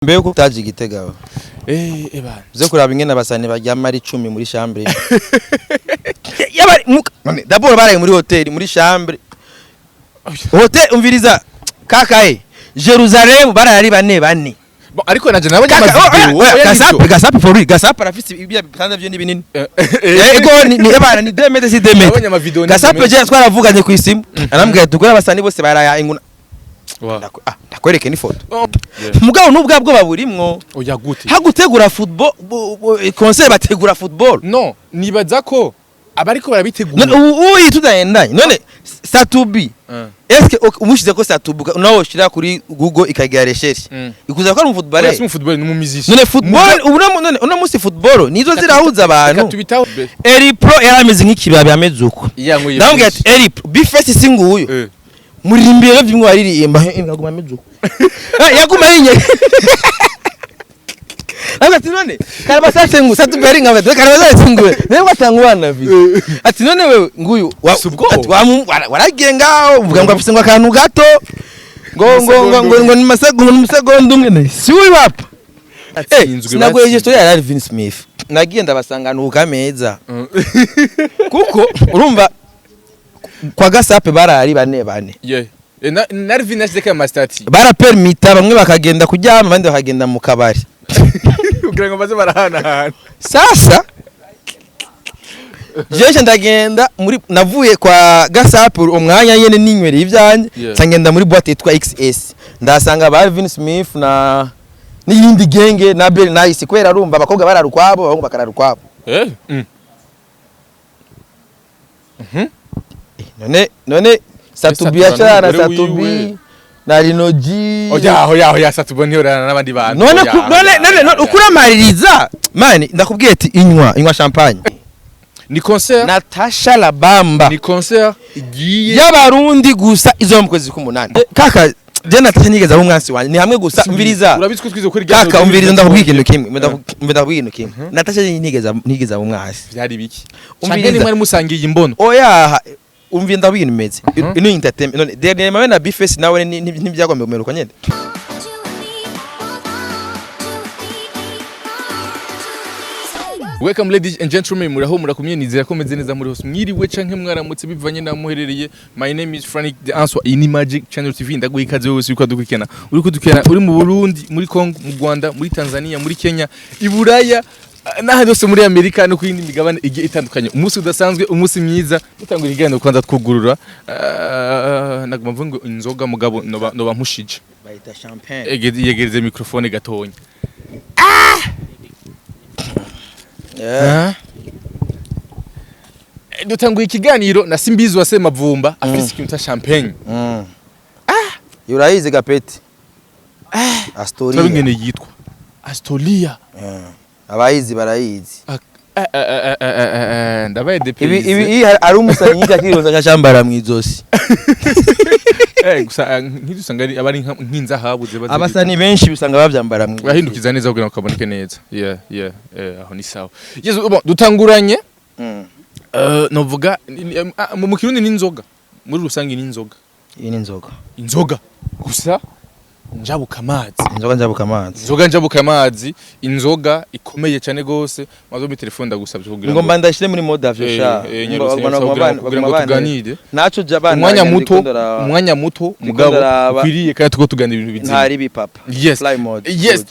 Mbego utaje igitegawe. Ebana. Zo kuraba ingene abasani baryama ari 10 muri chambre. Yabari none d'abord baraye muri hotel muri chambre. Hotel umviriza kakae. Jerusalem barayari bane. Bon ariko naje nabonye amavideo. Gasape for real. Gasape arafise ibya bitanda byo n'ibinini. Ego ni ebana ni 2 metres si 2 Nabonye amavideo. Gasape je twaravuganye ku isimu. Arambwira tugura abasani bose baraya inguna. Ndakwereke ni foto. Mugabo nubwabwo baburimwo. Oya gute. Hagutegura football conseil bategura football. No, nibaza ko abariko barabitegura. Uyi tudayendanye. None Satubi. Est-ce que umushize ko Satubi nawo shira kuri Google ikagira recherche. Ikuza ko ari football. Yes, mu football ni mu muziki. None football uno musi football nizo zirahuza abantu. Katubitaho. Eri Pro yarameze nk'ikibabi ameze uko. Ndambwiye ati Eri Bifest singuyo. Murimbire byimwe baririmba ngaguma amejuko yaguma yinye ati none karabasase ngo satuberi ngabwe karabasase ngo newe watangwana vise ati none wewe nguyu waragiye ngaho uvuga ngo afise ngo akantu gato ngo ni masegonda umwe ne si uri wapa sinagoye story ya Alvin Smith nagiye ndabasangana ukameza kuko urumva kwa Gasape barari bane yeah Narvin nashaka mastati barapermita bamwe bakagenda kujyama abandi bakagenda mu kabari kugira ngo baze barahana sasa jeje ndagenda muri navuye kwa Gasape umwanya yene ninywere ivyanye cyangenda muri boîte yitwa XS ndasanga Alvin Smith na n'iyindi genge na Bell Nice kwera rumba abakobwa bararukwabo abahungu bakararukwabo none Satubi yachana Satubi na Rinoji oya Satubi ntiyorana n'abandi bantu none ukuramaririza mani ndakubwiye ati inywa champagne ni concert Natasha Labamba ni concert igiye y'abarundi gusa izo mu kwezi k'umunani kaka je Natasha nigeza mu mwansi wanje ni hamwe gusa umviriza urabitswe twizo kuri kaka umviriza ndakubwiye ikintu kimwe Natasha nigeza mu mwansi byari biki umviriza ni mwari musangiye imbono oya umvi ndabwira imeze ino entertainment none dernier moment na Bifest nawe ntibyagomba kumeruka nyende Welcome ladies and gentlemen muraho murakumyenizira ko meze neza muri hose mwiriwe canke mwaramutse bivanye na muherereye. My name is Frank the Answer in Magic Channel TV ndaguha ikaze wose uko dukikena uri mu Burundi muri Congo mu Rwanda muri Tanzania muri Kenya iburaya naho hose muri Amerika no kuyindi migabane igiye itandukanye umunsi udasanzwe umunsi mwiza mutangura igano kwanza twugurura naguma mvuga ngo inzoga mugabo no bamushije bayita champagne yegereze microphone gatonya dutanguye ikiganiro na Simbizi wa Semavumba afise ikintu ta champagne yurayize gapeti Astoria twabingene yitwa Astoria abayizi barayizi ndabaye DP ibi ari umusanyi cyakiriza cyashambara mwizosi gusa nkidusanga abari nkinza habuze baze abasani benshi usanga bavyambara mwizosi bahindukiza neza kugira ngo kaboneke neza aho ni sawa yezo bon dutanguranye novuga mu kirundi n'inzoga muri rusangi n'inzoga iyi n'inzoga inzoga gusa njabuka amazi inzoga ikomeye cyane gose mazo mi telefone ndagusabye kugira ngo mbandashire muri mode afyosha kugira ngo tuganire naco jabana umwanya muto mugabo ukwiriye kandi tuko tuganira ibintu bizima ntari bipapa yes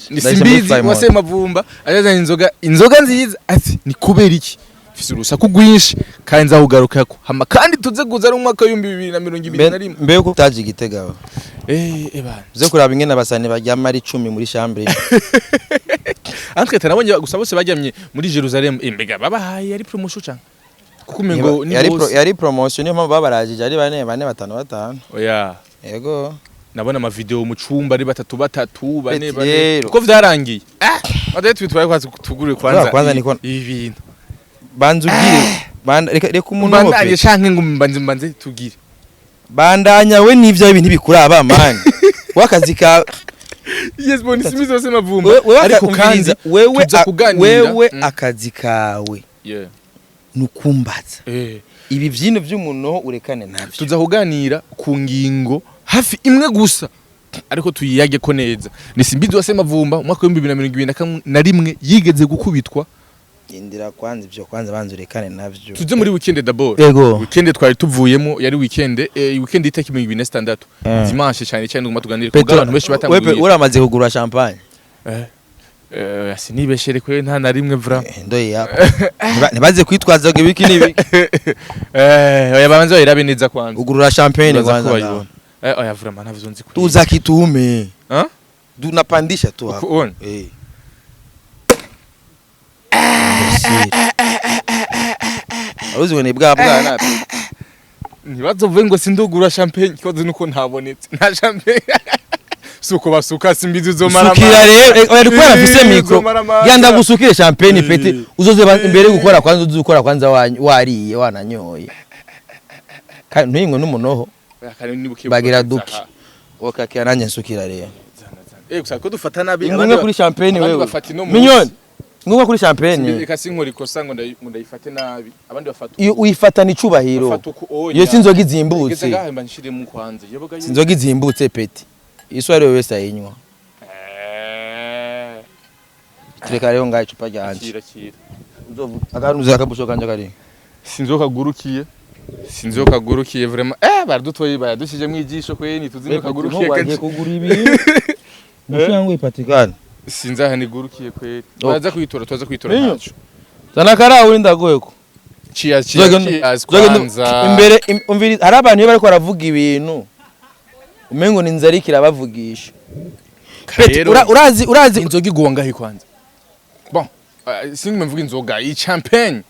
ni Simbizi wa Semavumba azazana inzoga nziza ati ni kubera iki fise urusaku rwinshi kandi nzahugarukako hama kandi tuze guza ari umwaka wa 2021 mbego utaje igitegawe ebana zo kuraba ingene abasani baryama ari 10 muri chambre Antre tanabonye gusa bose baryamye muri Jerusalem imbega babahaye ari promotion cyane kuko mengo ni yari promotion niyo mpamvu babarajije ari 4 5 oya yego nabona ama video mu cumba ari 3 bane uko vyarangiye ade twitwaye kwazi tugurire kwanza ibintu banza reka umuntu bandanye canke ngo mbanze tugire bandanya we nivyo ibintu bikuraba mani wakazi ka yes bon Simbizi wa Semavumba ariko kandi wewe akazi kawe nukumbaza ibi vyino vy'umuntu urekane navyo tuza kuganira ku ngingo hafi imwe gusa ariko tuyiyage ko neza ni Simbizi wase Mavumba umwaka wa 2021 yigeze gukubitwa indira kwanza ibyo kwanza banzurekane navyo tuje muri weekend d'abord weekend twari tuvuyemo yari weekend weekend itaki 2026 dimanche cyane cyane nguma tuganire ko abantu benshi batanguye wewe uramaze kugura champagne sinibeshere kwe nta na rimwe vra ndoye yako ntibaze kwitwaza ngo ibiki nibi oya banza irabe neza kwanza ugurura champagne kwanza oya vra mana navyo kuri tuza kitume tunapandisha tu hapo Aruzi wene bwa napi ntibazovuye ngo sindugura champagne koze nuko ntabonetse nta champagne suko basuka Simbizi uzomara sukira rero ari kwera afise micro yanda gusukire champagne pete uzoze imbere gukora kwanza uzukora kwanza wariye wananyoye kandi ntuyingwe n'umunoho bagira duki okakiya nanye nsukira rero gusa ko dufata nabi ingwe kuri champagne wewe minyoni ngumwe kuri champagne reka sinkora ikosa ngo ndayifate nabi abandi bafata uyifata ni cubahiro iyo sinzoga izimbutse sinzoga izimbutse peti iso ari wese ayinywa tureka rero ngaye icupa ryanje agaruza akabusho kanje kari sinzoka gurukiye vraiment baradutoye bayadushije mwijisho kweni tuzi kagurukiye kaje kugura ibintu musango ipatikana sinzaha nigurukiye kwe baza kwitora tuza kwitora nacu zana karawo ndagoyeko cheers kwanza imbere umviri hari abantu bari ko baravuga ibintu umengo ni nzarikira bavugisha urazi inzoga igwanga hi kwanza bon singi mvuga inzoga i champagne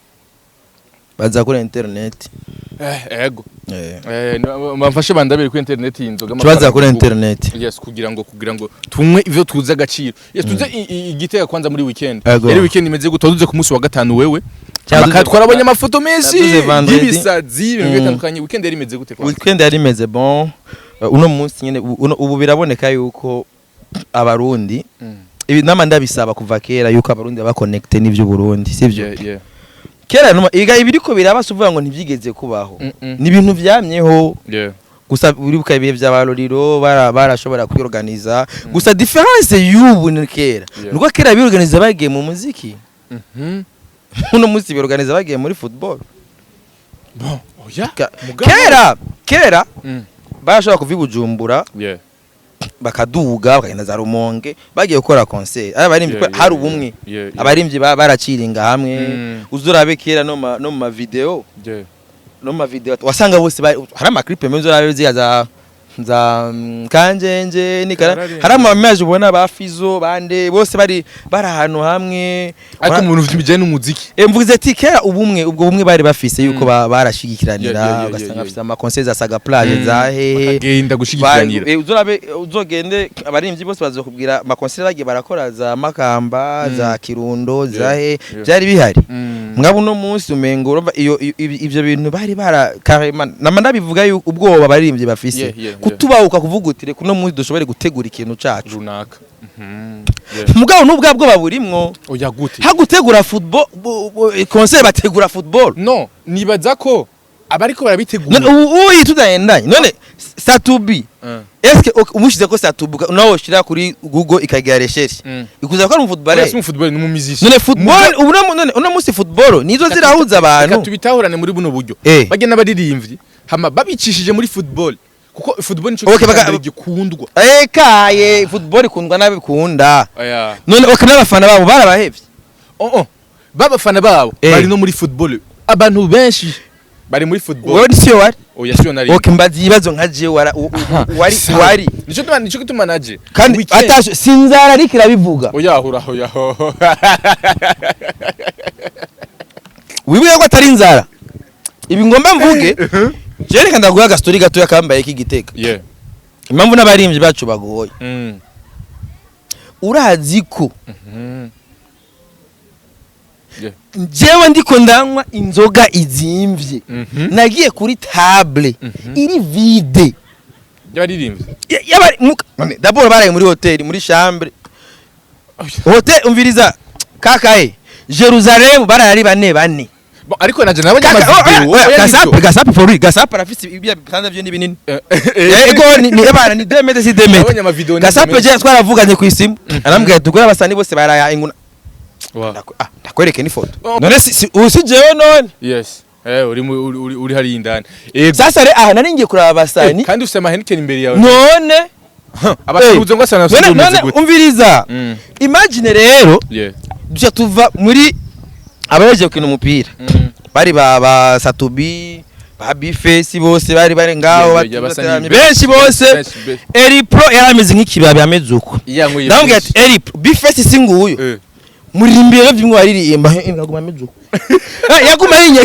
baza kuri internet ego bamfashe bandabere kuri internet y'inzoga baza kuri internet yes kugira ngo tumwe ivyo tuza agaciro yes tuze igitega kwanza muri weekend yari weekend imeze gutoduze ku munsi wa gatanu wewe bakatwara abonye amafoto menshi yibisazi ibintu bitandukanye weekend yari imeze gute kwanza weekend yari imeze bon uno munsi nyene ubu biraboneka yuko abarundi ibi nama ndabisaba kuva kera yuko abarundi ba connecte n'ivyo Burundi sivyo kera numa iga ibiriko birabasuvuga ngo ntivyigeze kubaho ni ibintu vyamyeho gusa buribuka ibihe by'abaroriro barashobora kwiorganiza gusa difference y'ubu ni kera nuko kera biorganiza bagiye mu muziki uno munsi biorganiza bagiye muri football bon oya kera barashobora kuvibujumbura bakaduga bakagenda za Rumonge bagiye gukora concert abarimvye hari ubumwe abarimvye baraciringa hamwe uzurabe kera no mu video wasanga bose hari ama clip menzo rabe ziya za kanjenje nikara hari ama image ubona ba Fizo bande bose bari ahantu hamwe ariko umuntu ufite n'umuziki mvuze ati kera ubwo bumwe bari bafise yuko barashigikiranira ugasanga afite ama concert za Saga Plage za hehe agenda gushigikiranira uzogende abarimvyi bose bazokubwira ama concert bagiye barakora za Makamba za Kirundo za he byari bihari mwabo no munsi umengo urumva ivyo bintu bari carrément namandabivuga yuko ubwoba abarimvyi bafise kutubahuka kuvugutire kuno munsi dushobore gutegura ikintu cacu runaka mugabo nubwo baburimwo oya gute hagutegura football concert bategura football no nibaza ko abariko barabitegura uyi tudayendanye none Satubi eske umushize ko Satubi nawo shira kuri Google ikagira recherche ikuza ko ari mu football ni mu muziki none football uno munsi football nizo zirahuza abantu tubitahurane muri buno buryo bagena baririmvye hama babicishije muri football kuko football nico gikundwa kaye football ikundwa nabikunda none n'abafana babo barabahevye babafana babo bari no muri football abantu benshi bari muri football wowe siyo wari oya siyo nari mbazi ibibazo nkaje wari nico gituma naje kandi atasho sinzara rikira bivuga oya hura wibuye ko atari inzara ibi ngomba mvuge Jereka ndaguha gastori gato yakambaye k'igiteka impamvu n'abarimvye bacu bagoye urazi ko jewe ndiko ndanywa inzoga izimvye nagiye kuri table iri vide y'abaririmbye d'abord baraye muri hotel muri chambre hotel umviriza kakaye Jerusalem barari bane ariko naje nabonye amavideo gasape arafise ibya bitanda byo n'ibinini ego ni ebana ni 2 metres si 2 nabonye amavideo metres gasape je twaravuganye ku isimu arambwira tugura abasani bose baraya inguna ndakwereke ni foto none si usijewe none yes uri hari indani sasa nari ngiye kuraba abasani kandi ufite amahenikeni imbere yawe none abasuhuze ngo asana none umviriza imagine rero duca tuva muri abaje gukina umupira bari ba Satubi ba Bifesi bose bari ngaho benshi bose Eripro yarameze nk'ikibabi ameze uko ndambwira ati Eripro Bifesi singuyo muri imbere by'imwe waririmba ingaguma ameze uko yaguma yinye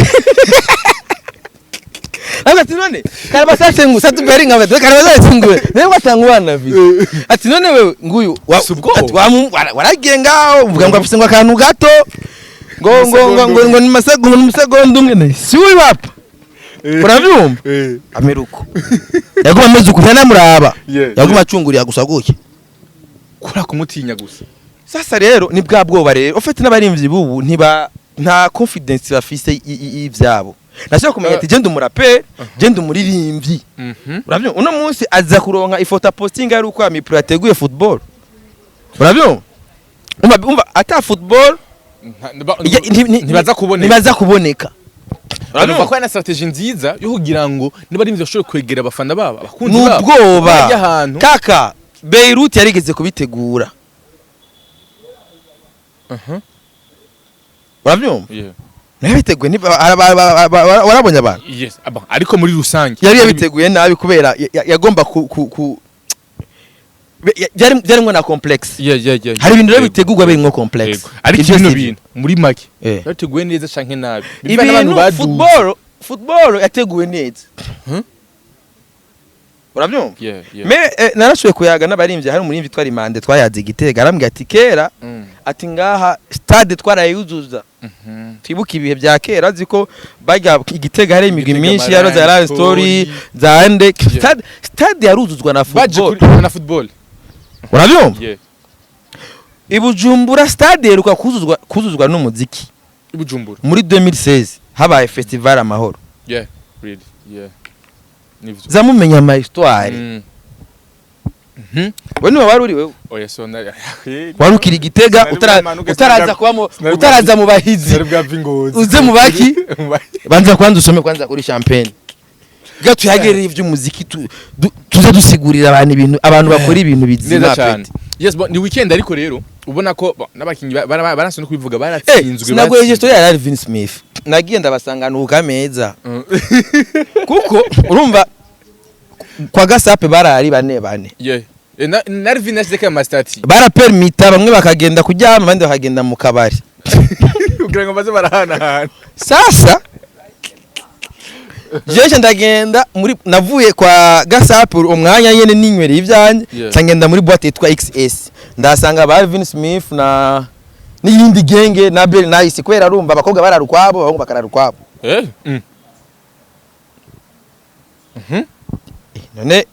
ati none karabasa sengu Satuberi ngawe karabasa sengu niba watangwana video ati none wewe nguyu waragiye ngaho uvuga ngo afise ngo akantu gato ngo ni masegonda umwe ne si uri bapa urabyumva ameruko yaguma ameze uko ntanamuraba yaguma acunguriya gusa guke kura kumutinya gusa sasa rero ni bwa bwoba rero ufite n'abarimvyi bubu nta confidence bafise ivyabo nashaka kumenya ati genda umurape genda umuririmbyi urabyumva uno munsi aza kuronka ifoto posting ari uko amipro yateguye football urabyumva umva ata football ntibaza kuboneka urumva ko yana strategy nziza yo kugira ngo niba rimwe bashobora kwegera abafana babo abakunzi babo n'ubwoba kaka Beirut yarigeze kubitegura urabyumva nabiteguye warabonye abantu yes ariko muri rusange yari yabiteguye nabi kubera yagomba byarimo na complex hari ibintu rero bitegurwa birimo complex ariko ibintu bintu muri make yateguye neza canke nabi ibintu football yateguye neza urabyumva me narashoye kuyaga n'abarimvye hari umurimvyi twari mande twayaze Gitega arambwira ati kera ati ngaha stade twarayuzuza twibuka ibihe bya kera ziko bajya Igitega hari imigwi myinshi ya Royal Story zande stade yaruzuzwa na football urabyumva Ibujumbura stade yeruka kuzuzwa n'umuziki Ibujumbura muri 2016 habaye festival amahoro zamumenya ama histoire wani wari uri wewe oya sona warukira Igitega utaraza mu bahizi uze mu baki banza kwanza usome kwanza kuri champagne gato yagereye ivy'umuziki tuze dusigurira abantu bakora ibintu bizima cyane yes but ni weekend ariko rero ubona ko n'abakinyi baranse no kubivuga baratsinzwe sinago histoire ya Alvin Smith nagiye ndabasangana ukameza kuko urumva kwa gasape barari bane Alvin ashaka mastati barapermita bamwe bakagenda kujyama abandi bakagenda mu kabari kugira ngo baze barahana sasa jeje ndagenda muri navuye kwa gasape umwanya yene ninywere ivyanye cyangenda muri boîte yitwa XS ndasanga ba Alvin Smith na n'iyindi genge na Bell Nice kwera rumba abakobwa bararukwabo abahungu bakararukwabo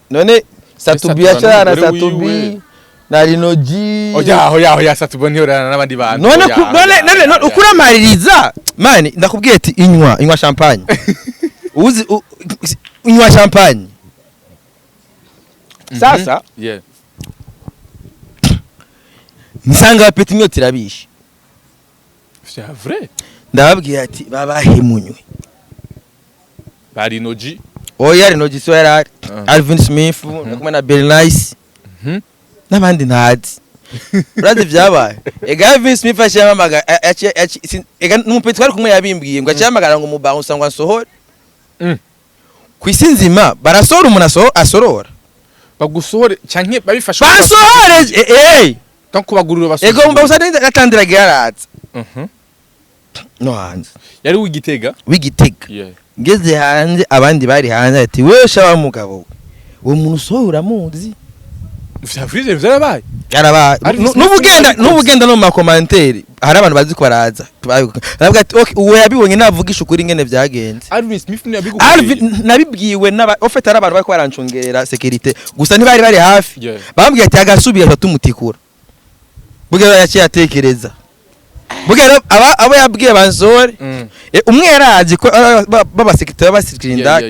none Satubi yachana Satubi na Rinoji oya Satubi ntiyorana n'abandi bantu none ukuramaririza mani ndakubwiye ati inywa champagne uzi inywa champagne sasa nsanga bapeti inyota irabishe c'est vrai ndababwiye ati babahemunywe bari Rinoji oya Rinoji so yari Alvin Smith nakumwe na Bell Nice n'abandi ntazi urazi byabaye Alvin Smith ashiyamaga n'umupeti twari kumwe yabimbwiye ngo ashiyamagara ngo mubaho usangwa nsohora kwisinzima barasora umuntu asorora bagusohore canke babifasha basohore donc kubagurura basohora ego mba usane gatandira garaza no hanze yari w'Igitega ngeze hanze abandi bari hanze ati wewe shawa mugabo uwo muntu usohora muzi Vyafrize vyarabaye n'ubugenda no mu commentaire hari abantu bazi ko baraza baravuga ati okay uwo yabibonye navugisha ukuri ngene byagenze Alvin Smith nabibwiwe ofete ari abantu bari ko barancungerera security gusa ntibari bari hafi bambwiye ati agasubira tumutikura bugera yaciye atekereza bugera abo yabwiye banzore umwe yarazi ko babasekitari basikirinda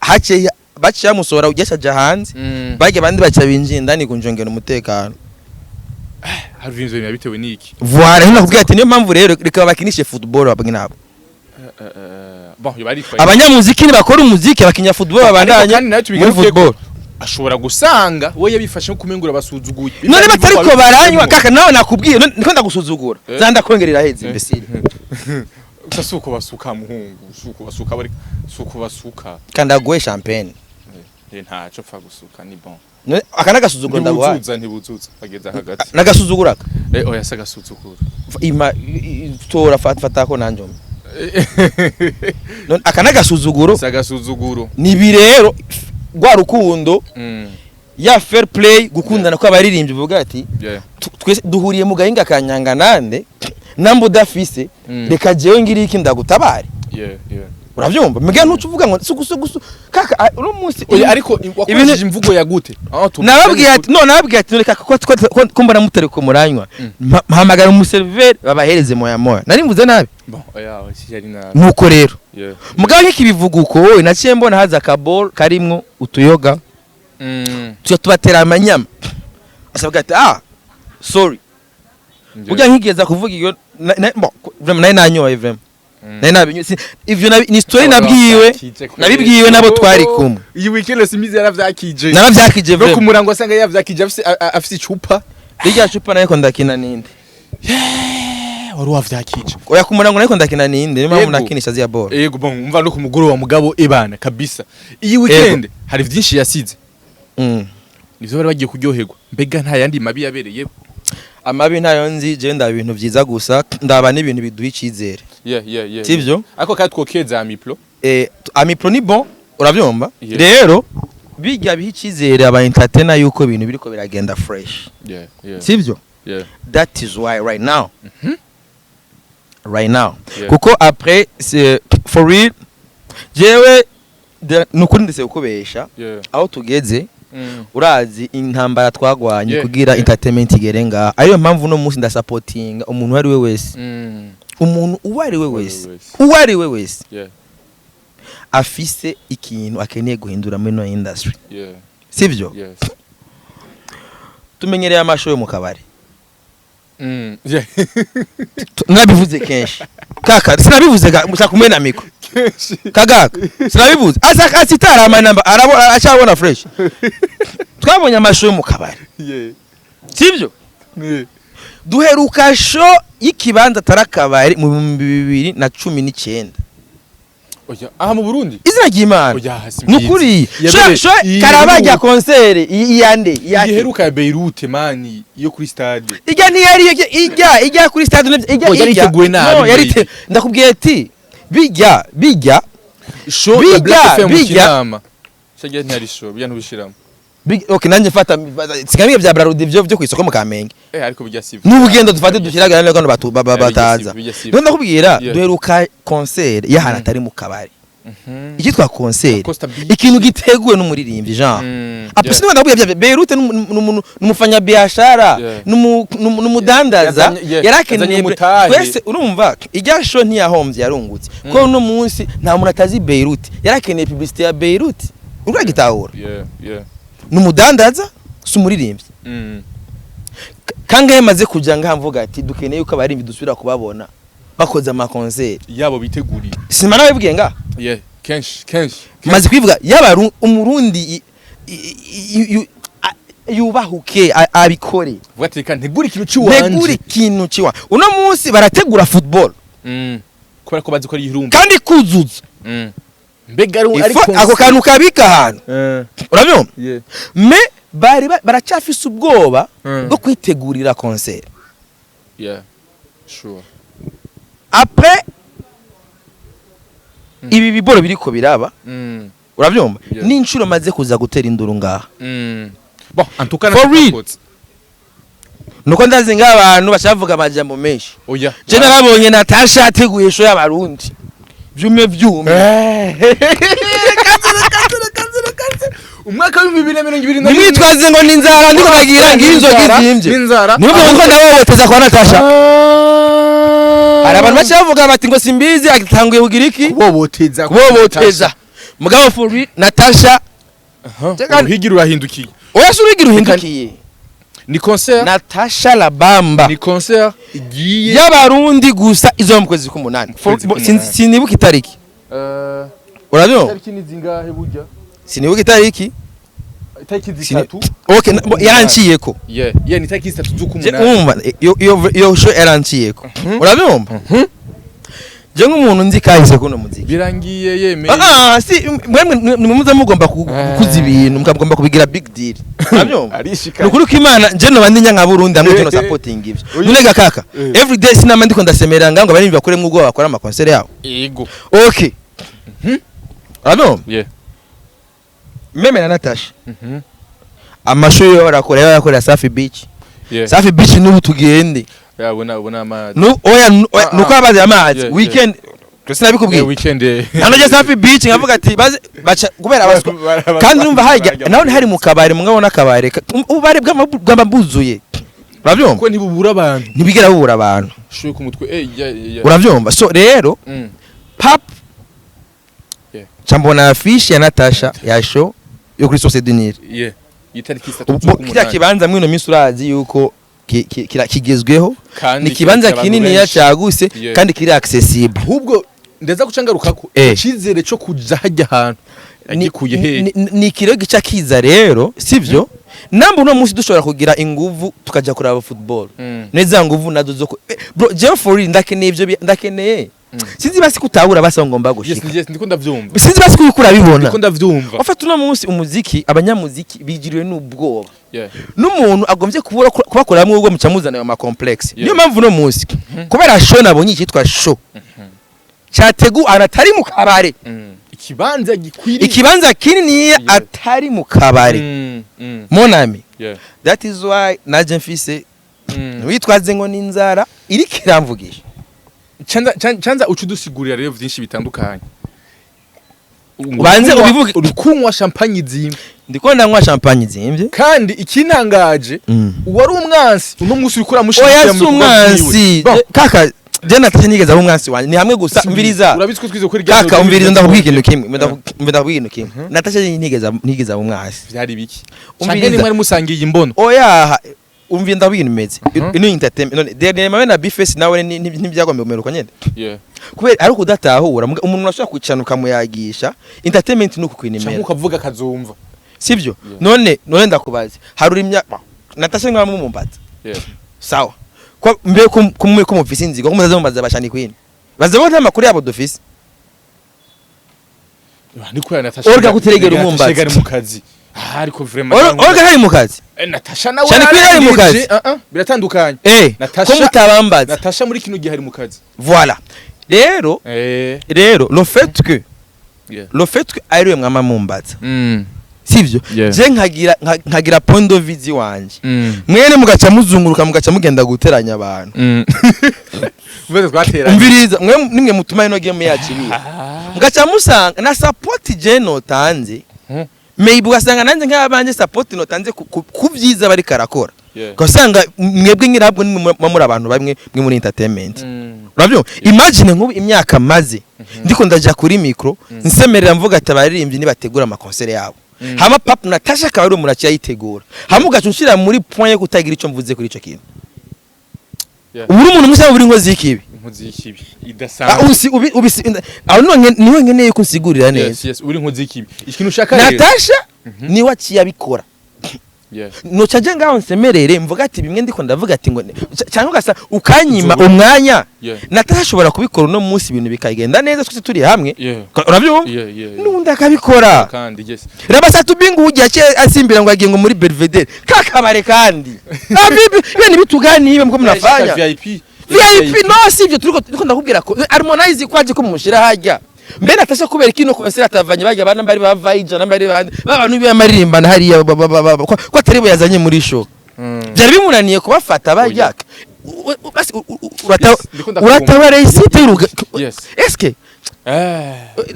hace baciye amusora ugeshaje hanze bage bandi baca binjiye ndani kunjongera umutekano hari ibintu bitewe niki voilà hino kubwira ati niyo mpamvu rero reka bakinishe football babwinabo bon yabari abanyamuziki ni bakora umuziki abakinya football babandanya muri football ashobora gusanga we yabifashe nko kumengura basuzuguye none batariko baranywa kaka nawe nakubwiye niko ndagusuzugura zanda kongerera hezi imbesire Sasuko basuka muhungu suko basuka bari suko basuka kandaguye champagne ntaco pfa gusuka ni bon akana gasuzugura ndagwa ntibuzutsa bageza hagati nagasuzuguraka oya sagasuzugura ima tora fata ko nanjye none akana gasuzuguro sagasuzuguro ni birero gwa rukundo ya fair play gukundana ko abaririmbye uvuga ati twese duhuriye mu gahinga kanyanga nande nambo dafise reka jewe ngiri iki ndagutabare uravyumva mbega ntucu uvuga ngo sugusugusu kaka uno munsi ariko wakoresheje imvugo ya gute nababwiye ati reka ko mbona mutari ko muranywa mpamagara umuserver babahereze moya moya nari mvuze nabi bon oya yari nabi nuko rero mugabo nk'iki bivuguko wowe naciye mbona haza akabol karimwo utuyoga tubatera amanyama asabwa ati sorry ujya nkigeza kuvuga iyo vraiment nanyoye vraiment ivyo ni story nabibwiwe nabo twari kumwe iyi weekend simize yaravyakije naravyakije vraiment ko murango asanga yavyakije afise icupa rijya cupa nayo ndakina ninde wari wavyakije oya kumurango nayo ndakina ninde niyo mpamvu nakinisha zya ball yego bon umva no ku mugoro wa mugabo ebana kabisa iyi weekend hari vyinshi yasize nivyo bari bagiye kuryoherwa mbega nta yandi mabi yabereye amabi ntayo nzi je nda ibintu vyiza gusa ndaba n'ibintu biduha icizere sivyo ako katwokeza amiplo amiplo ni bon uravyumva rero bijya biha icizere aba entertainer yuko ibintu biriko biragenda fresh sivyo that is why right now kuko après c'est for real jewe nukuri ndese ukubesha aho tugeze urazi intambara twagwanye kugira entertainment igerenga ayo mpamvu no munsi ndasupportinga umuntu wari we wese umuntu uwari we wese afise ikintu akeneye guhindura muri no industry sivyo tumenyereye amashoyo mu kabari nabivuze kenshi kaka sinabivuze musakumena miko kagaka sinabivuze asitara amanamba arabona acabona fresh twabonye amashoyo mu kabari sivyo duheruka show y'ikibanza tarakabari mu 2019 oya aha mu Burundi izina ry'Imana nukuri show karabajya concert iyande iheruka ya Beirut mani yo kuri stade ijya ntiyari ijya kuri stade ijya no yari ndakubwiye ati bijya show ya Black FM kinama shagiye ntiyari show bya ntubishiramo okay nanje fata sigamye bya Brarudi byo kwisoko mu Kamenge ariko bijya sivyo n'ubugendo dufate dushiraga none kandi bataza none ndakubwira duheruka concert yahana atari mu kabari ikitwa concert ikintu giteguwe n'umuririmbyi Jean apose niba ndabwiye Beirut n'umufanya biashara n'umudandaza yarakeneye twese urumva ijya show ntiyahombye yarungutse ko no munsi nta muntu atazi Beirut yarakeneye publicité ya Beirut uragitahura n'umudandaza sumuririmbyi kangahe maze kujya ngahamvuga ati dukeneye uko abarimbi dusubira kubabona bakoze ama concert yabo biteguriye sima nawe bwiye nga kenshi maze kwivuga yaba umurundi yubahuke abikore vuga ntegura ikintu ciwanje uno munsi barategura football kubera ko bazi ko ari ihirumba kandi kuzuza mbega ari ako kantu kabika ahantu urabyumva me baracafise ubwoba bwo kwitegurira concert sure après ibi biboro biriko biraba urabyumva n'inshuro maze kuza gutera induru ngaha bon antukana nuko ndazi ng'abantu bashavuga amajambo menshi oya je narabonye Natasha ateguye show y'abarundi vyume umwaka wa 2020 nimwitwaze ngo ninzara ndiko bagira ngizo gizimvye ninzara nibo ngo ndaboteza kwa Natasha hari abantu bavuga bati ngo simbizi atanguye kugira iki kuboboteza mugabo for real Natasha uhigira urahindukiye oya subigira uhindukiye ni concert Natasha La Bamba ni concert igiye y'abarundi gusa izo mu kwezi k'umunani sinibuka itariki urabyo itariki ni zingahe burya sinibuka itariki zitatu okay yaranciyeko ni itariki zitatu z'ukumunani yo show yaranciyeko urabyumva je nk'umuntu nzi kahise kuno muziki birangiye yemeye si mwemwe nimuza mugomba kukuza ibintu mugomba kubigira big deal urabyumva nukuri ko Imana je no bandinya nka Burundi amwe no supporting ivyo nunega kaka every day sinama ndiko ndasemera ngo bari bakore mwugo bakora ama concert yabo yego okay meme na Natasha amasho yo barakora Safi Beach Safi Beach n'ubu tugende yabona amazi nuko abazi amazi weekend Christina bikubwiye weekend nanaje Safi Beach ngavuga ati baca kubera abaswa kandi numva hajya naho hari mu kabare mungabona akabare ubare bw'amabuzuye uravyumva ko ntibubura abantu ntibigera bubura abantu shuye ku mutwe uravyumva so rero pap chambona afishe ya Natasha ya show yo kuri Société du Nil itariki 3 kira kibanza mwino minsi urazi yuko kigezweho ni kibanza kinini ya cyaguse kandi kiri accessible ahubwo ndeza gucangaruka ko cizere cyo kuja hajya ahantu agikuye he ni kiro gica kiza rero sivyo nambo no munsi dushobora kugira inguvu tukaja kuraba football neza nguvu nazo zo bro je for real ndakeneye ivyo ndakeneye sinzi basi kutabura basa ngomba gushika ndiko ndavyumva sinzi basi kuyikura bibona ndiko ndavyumva ofata uno munsi umuziki abanyamuziki bigiriwe n'ubwoba n'umuntu agomvye kubakora hamwe ubwo mucamuzana ama complex niyo mpamvu no munsi kubera show nabonye cyitwa show cyategu anatari mu kabare ikibanza kinini atari mu kabare monami that is why naje mfise witwaze ngo ninzara iri kiramvugisha chanza ucudusigurira rero byinshi bitandukanye banze ubivuge urukunywa champagne zimwe ndiko ndanywa champagne zimwe kandi ikintangaje wari umwansi uno musi ukora mushimye mu umwansi kaka je Natasha nigeza aho umwansi wanje ni hamwe gusa umviriza urabitswe twize kuri kaka umviriza ndakubwira ikintu kimwe ndakubwira ikintu kimwe Natasha nigeza aho umwansi byari biki umviriza ni mwari musangiye imbono oya umvye ndabwira imeze ino entertainment none dernier moment na Bface nawe ntibyagombe kumeruka nyende kubera ari kudatahura umuntu urashaka kwicanuka muyagisha entertainment nuko kwinimera cyangwa ukavuga kazumva sivyo none ndakubaze haruri imya Natasha ngwa mumumbaza sawa ko mbe kumwe ko mufisi inzigo kumuzaza mumbaza bashani kwini bazabona amakuru yabo dofisi niko ya Natasha orga kuteregera umumbaza shegari mu kazi ariko vraiment orga hari mu kazi Natasha nawe ari mu kazi biratandukanye Natasha ko mutabambaza Natasha muri kino gihe ari mu kazi voilà rero le fait que ari mwama mumbaza sivyo je nkagira point de vue wanje mwene mugaca muzunguruka mugaca mugenda guteranya abantu Mveze twateranye umviriza nimwe mutuma ino game yacu ibi mugaca musanga na support je notanze maybe ugasanga nanze nk'abanje support notanze kubyiza bari karakora ugasanga mwebwe nkirabwo nimwe muri abantu bamwe mwe muri entertainment urabyo imagine nk'ubu imyaka maze ndiko ndaja kuri micro nsemerera mvuga ati abaririmbyi nibategura ama concert yabo hama pap Natasha kabari umuraciya yitegura hama ugacushira muri point yo kutagira ico mvuze kuri ico kintu uri umuntu musaba buri ngozi yikibi idasanzwe aho niwe nkeneye ko nsigurira neza uri nkozi yikibi ikintu ushaka Natasha ni waciye abikora no caje ngaho nsemerere mvuga ati bimwe ndiko ndavuga ati ngo cyangwa ugasa ukanyima umwanya Natasha ashobora kubikora no munsi ibintu bikagenda neza twese turi hamwe urabyo nundi akabikora kandi yes rabasa tubingu ujya cye asimbira ngo agiye ngo muri Belvedere kakabare kandi abibi bene bituganiye mko mnafanya VIP no sivyo turiko ndakubwira ko Harmonize kwaje ko mushira hajya mbe Natasha kubera kino concert atavanye bajya bana bari bavayija nambari abantu b'amarimbana hariya ko atari bo yazanye muri show byari bimunaniye kubafata bajya basi urataba resite y'uruga eske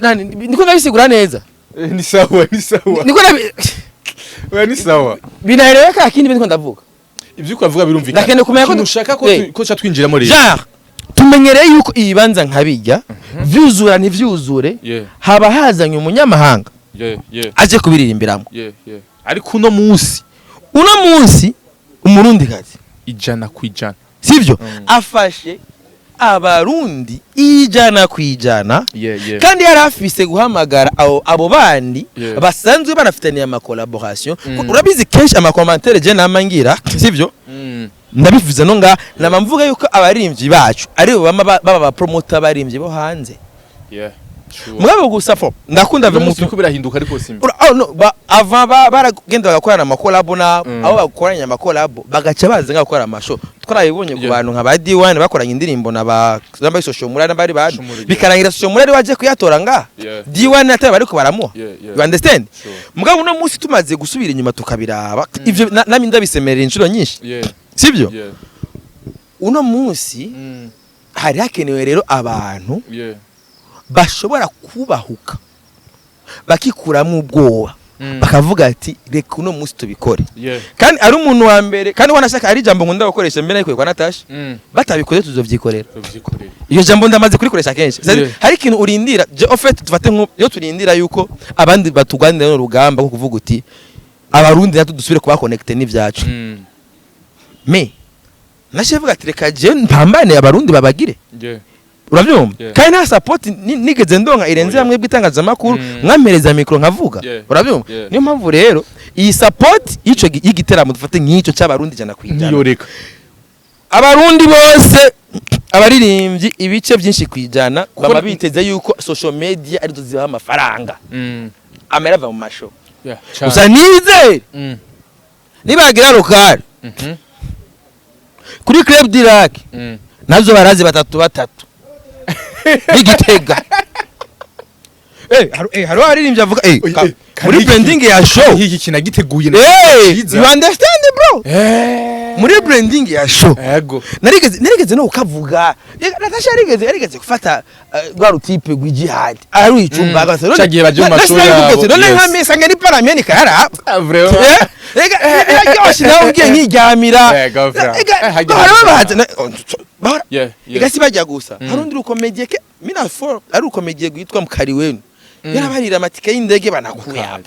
nani niko nabisigura neza ni sawa niko ni sawa binahereka kindi ndiko ndavuga ibyo kwavuga birumvikana ndakene kumenya ko ushaka ko twinjira muri genre tumenyereye yuko ibibanza nkabijya vyuzura ntivyuzure haba hazanye umunyamahanga aje kubiririmbiramwo ariko uno munsi umurundi kazi ijana kwijana sivyo afashe abarundi ijana kwijana kandi yarafise guhamagara abo bandi basanzwe banafitaniye ama collaboration urabizi kenshi ama commentaire je namangira sivyo ndabivuze no nga namamvuga yuko abarimvyi bacu ari baba promoter abarimvyi bo hanze mugabo gusa fo ndakunda mutu ko birahinduka ariko simbi ava baragenda bagakorana ama collab na abo bakoranya ama collab bagaca baza ngakora amasho twarabibonye ku bantu nka ba D1 bakoranye indirimbo na ba social murari bari badi bikarangira social murari waje kuyatora nga D1 atari bariko baramuha you understand mugabo uno munsi tumaze gusubira inyuma tukabiraba ivyo nami ndabisemerera inshuro nyinshi sibyo uno munsi hari hakenewe rero abantu bashobora kubahuka bakikuramwe ubwoba bakavuga ati reka uno munsi tubikore kandi ari umuntu wa mbere kandi wanashaka ari jambo ngunda gukoresha mbere ariko kwa Natasha batabikoze tuzovyikorera iyo jambo ndamaze kurikoresha kenshi hari ikintu urindira je en fait tufate yo turindira yuko abandi batugwanira no rugamba ko kuvuga uti abarundi natwe dusubire kuba connected n'ivyacu me nashevuga ati reka je mpambane abarundi babagire uravyumva kandi na support nigeze ndonga irenze hamwe bwitangaza makuru mwamereza micro nkavuga uravyumva niyo mpamvu rero iyi support ico igiteramo dufate nk'ico cy'abarundi jana kwijana abarundi bose abaririmbyi ibice byinshi kwijana baba biteze yuko social media ari zo zibaha amafaranga amerava mu masho gusa nize nibagira lokal kuri Club Dirac nazo barazi batatu Igitega haro aririmbye avuga muri branding ya show iki kinagiteguye you understand bro muri branding ya show yego narigeze no ukavuga Natasha yarigeze gufata rwa rutipe rw'ijihad ari icumba gase cyagiye baje mu mashoya none nka mesa ngari parameni kara vraiment yoshi nawe ugiye nkiryamira igasi bajya gusa harundi rukomediye ke mina for ari rukomediye gwitwa mukari wenu yarabarira amatike y'indege banakuya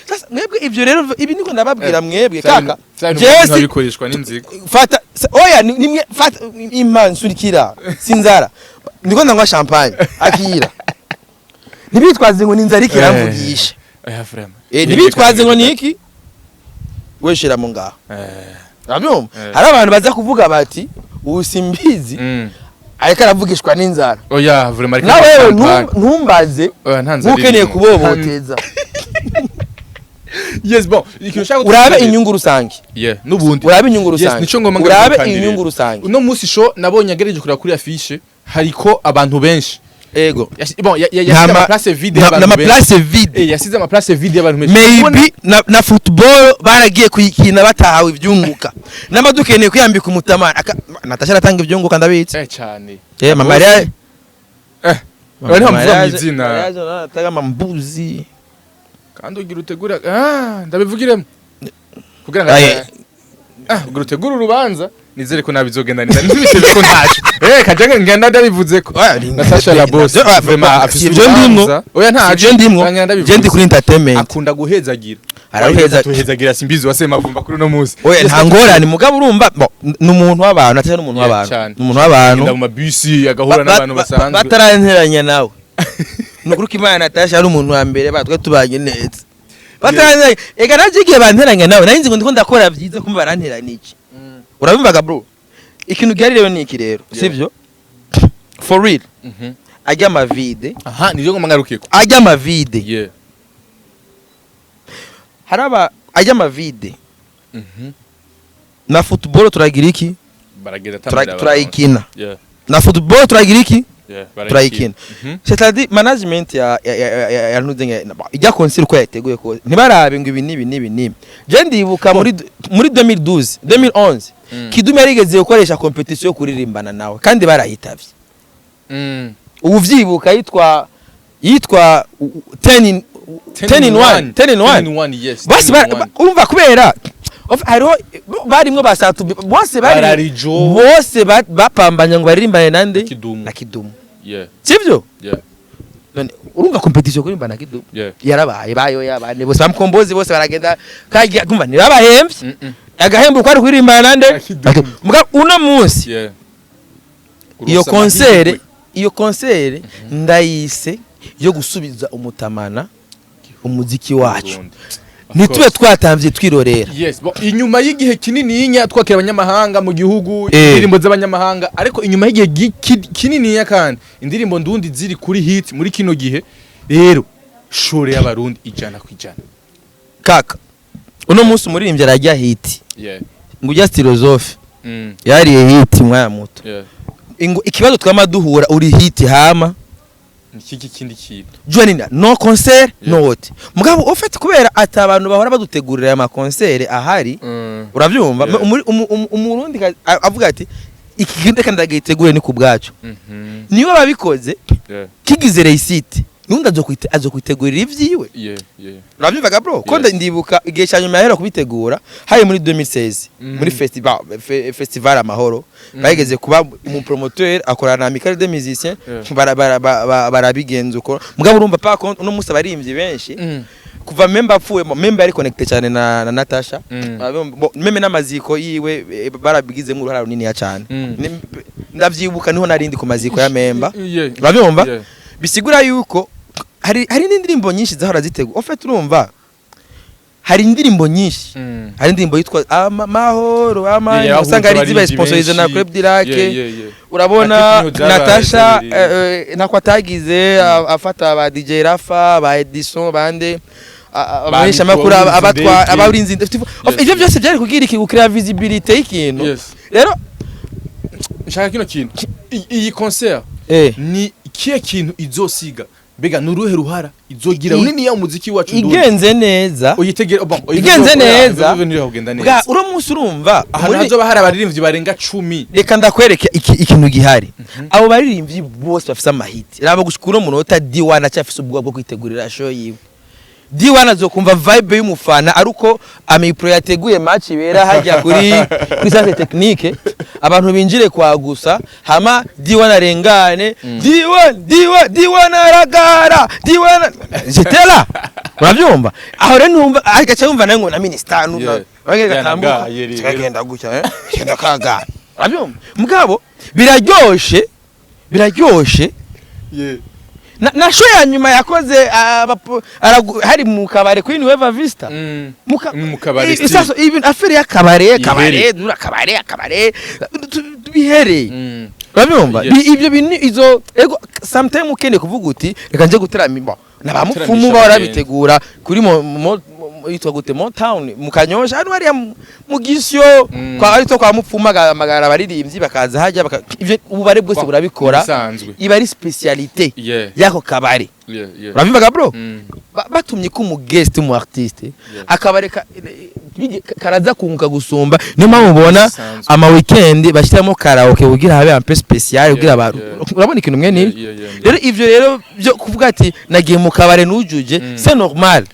sasa mwebwe ivyo rero ibi niko ndababwira mwebwe kaka jesi bikoreshwa n'inzigo fata oya nimwe fata imansurikira sinzara ndiko ndanywa champagne akira nibitwaze ngo ninzara ikiramvugisha vraiment nibitwaze ngo niki weshira mu ngaho rabyumva hari abantu baza kuvuga bati usimbizi ariko aravugishwa n'inzara oya vraiment nawe ntumbaze ukeneye kuboboteza yes bon ikintu shaka urabe inyungu rusange nubundi urabe inyungu rusange yes nico ngoma urabe inyungu rusange uno musi sho nabonye agereje kuri kuri affiche hariko abantu benshi ego bon yasize ama place vide y'abantu benshi na place vide yasize ama place vide y'abantu benshi maybe na football baragiye kuyikina batahawe ivyunguka namadukeneye kuyambika umutamana Natasha ratanga ivyunguka ndabitse cyane mama Maria bari hamvuga izina yaje nataga mambuzi kandi ugira utegura ndabivugiremo kugira ngo ugira utegura urubanza nizere ko nabizogenda neza nibise ko ntacu kajaga ngenda ndabivuze ko Natasha la boss vraiment afise ndimo oya ntaje ndimo je ndi kuri entertainment akunda guhezagira arahezagira simbizi wasema vumba kuri no muzi oya ntangorane mugabo urumva numuntu w'abantu Natasha n'umuntu w'abantu numuntu w'abantu mu mabisi agahura n'abantu basanzwe bataranteranya nawe nukuruka Imana Natasha ari umuntu wa mbere batwe tubanye neza bataranteranya ega najigiye banteranya nawe narinzi ngo ndiko ndakora byiza kumva baranteranya iki urabimbaga bro ikintu gari rero ni iki rero sivyo for real ajya amavide nivyo ngoma ngarukiko ajya amavide haraba ajya amavide na football turagira iki turayikina na football turagira iki turayikina c'est-à-dire management ya nudenge ijya concert ko yateguye ko ntibarabe ngo ibi nibi je ndibuka muri 2011 Kidume yarigeze gukoresha competition yo kuririmbana nawe kandi barahitavye ubuvyibuka yitwa 10 in 1 yes basi urumva kubera hariho barimwo basatu bose Bararijo. bose bapambanya ngo baririmbane nande Kidumu. na Kidumu Yeah. sivyo Yeah. none urumva competition kuririmba na Kidumu Yeah. yarabaye bayo yabane bose bamukombozi bose baragenda kagiye kumva ni babahembye agahembo kwari kuririmba nande Kidumu. muga uno munsi Yeah. iyo concert ndayise yo gusubiza umutamana umuziki wacu nitube twatamvye twirorera. Yes, bo inyuma y'igihe kinini yinya twakira abanyamahanga mu gihugu indirimbo z'abanyamahanga ariko inyuma y'igihe kinini yinya kandi indirimbo ndundi ziri kuri hit muri kino gihe rero shore y'abarundi ijana kwijana Kaka uno munsi umuririmbyi arajya hit yeah ngo ujya philosophe yari hit mwaya muto yeah ikibazo twamaduhura uri hit hama Niki kindi kintu Joanina no concert no what mugabo ofete kubera ati abantu bahora badutegurira ama concert ahari uravyumva umurundi avuga ati iki kintu kandi ndagitegure ni kubwacu niyo babikoze kigize réussite nundi azokwitegurira ivyiwe uravyumva bro ko ndibuka igihe cyanyuma yahera kubitegura hari muri 2016 muri festival amahoro bageze kuba umu promoteur akorana na Amical des musiciens barabigenza uko mugabo urumva pa no musa barimvye benshi kuva member apfuye member ari connected cyane na Natasha meme n'amaziko yiwe barabigize mu ruhara runini ya cyane ndavyibuka niho narindi ku maziko ya member uravyumva bisigura yuko hari n'indirimbo nyinshi zahora zitego ofete urumva hari indirimbo nyinshi hari indirimbo yitwa amahoro amani usanga ari ziba sponsorize na Club Dirake urabona Natasha nako atagize afata aba DJ Rafa ba Edison bande abanyesha makuru abatwa abarinzi ivyo byose byari kugira iki gukrea visibility y'ikintu rero nshaka kino kintu iyi concert ni kiye kintu izosiga bega nuruhe ruhara izogira unini ya umuziki wacu igenze neza uyitegera igenze neza bwa uro munsi urumva ahantu hazo bahara abaririmbyi barenga 10 reka ndakwereke ikintu gihari abo baririmbyi bose bafise amahiti raba gushikura munota D1 acafise ubwo bwo kwitegurira show yiwe D1 azokumva vibe y'umufana aruko amipro yateguye match ibera hajya kuri science technique abantu binjire kwa gusa hama D1 arengane D1 aragara D1 jetela uravyumva aho rero numva agacha yumva nango na minister numva bagenda kambuka kagenda gucya kenda kaga uravyumva mugabo biraryoshe na show ya nyuma yakoze hari mu kabare Queen Weva Vista mu kabare sasa even affaire ya kabare dura kabare bihere urabyumva ibyo bintu izo ego sometimes ukende kuvuga uti reka nje guteramimba nabamupfumu barabitegura kuri yitwa gute Motown mu Kanyosha hano hari mu Gisyo kwa arito kwa mupfuma magara baririmbyi bakaza hajya ivyo ubare bwose burabikora iba ari specialité yako kabare urabivuga bro batumye ko mu guest mu artiste akabareka karaza kunguka gusumba niyo mpamvu ubona ama weekend bashyiramo karaoke ugira habe un peu spécial ugira abantu urabona ikintu mwe ni rero ivyo rero byo kuvuga ati nagiye mu kabare nujuje c'est normal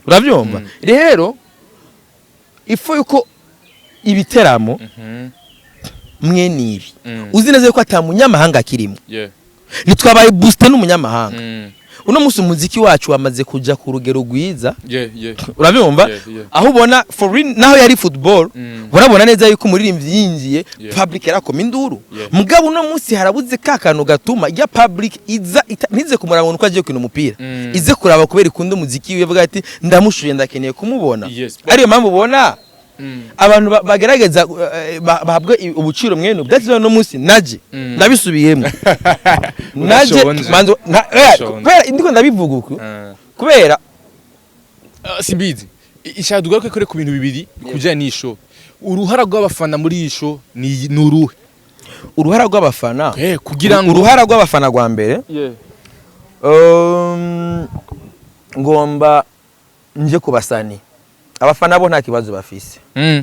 urabyumva rero ifo yuko ibiteramo mwe nibi uzi neza ko atamunyamahanga kirimo nitwabaye booster n'umunyamahanga uno musi umuziki wacu wamaze kuja ku rugero rwiza urabyumva aho ubona for real naho yari football urabona neza yuko umuririmbyi yinjiye public yarakoma induru mugabo uno musi harabuze kakano gatuma ya public iza nize kumuraba uko agiye kwina umupira ize kuraba kubera ikunda umuziki we vuga ati ndamushuye ndakeneye kumubona ariyo mpamvu ubona abantu bagerageza bahabwa ubuciro mwene that's no musi naje nabisubiyemo naje manzo kubera indiko ndabivuga uko kubera simbizi ishaduga ko ku bintu bibiri kujana n'isho uruhara rw'abafana muri isho ni nuruhe uruhara rw'abafana kugira ngo uruhara rw'abafana rwa mbere ngomba nje kubasani abafana bo nta kibazo bafise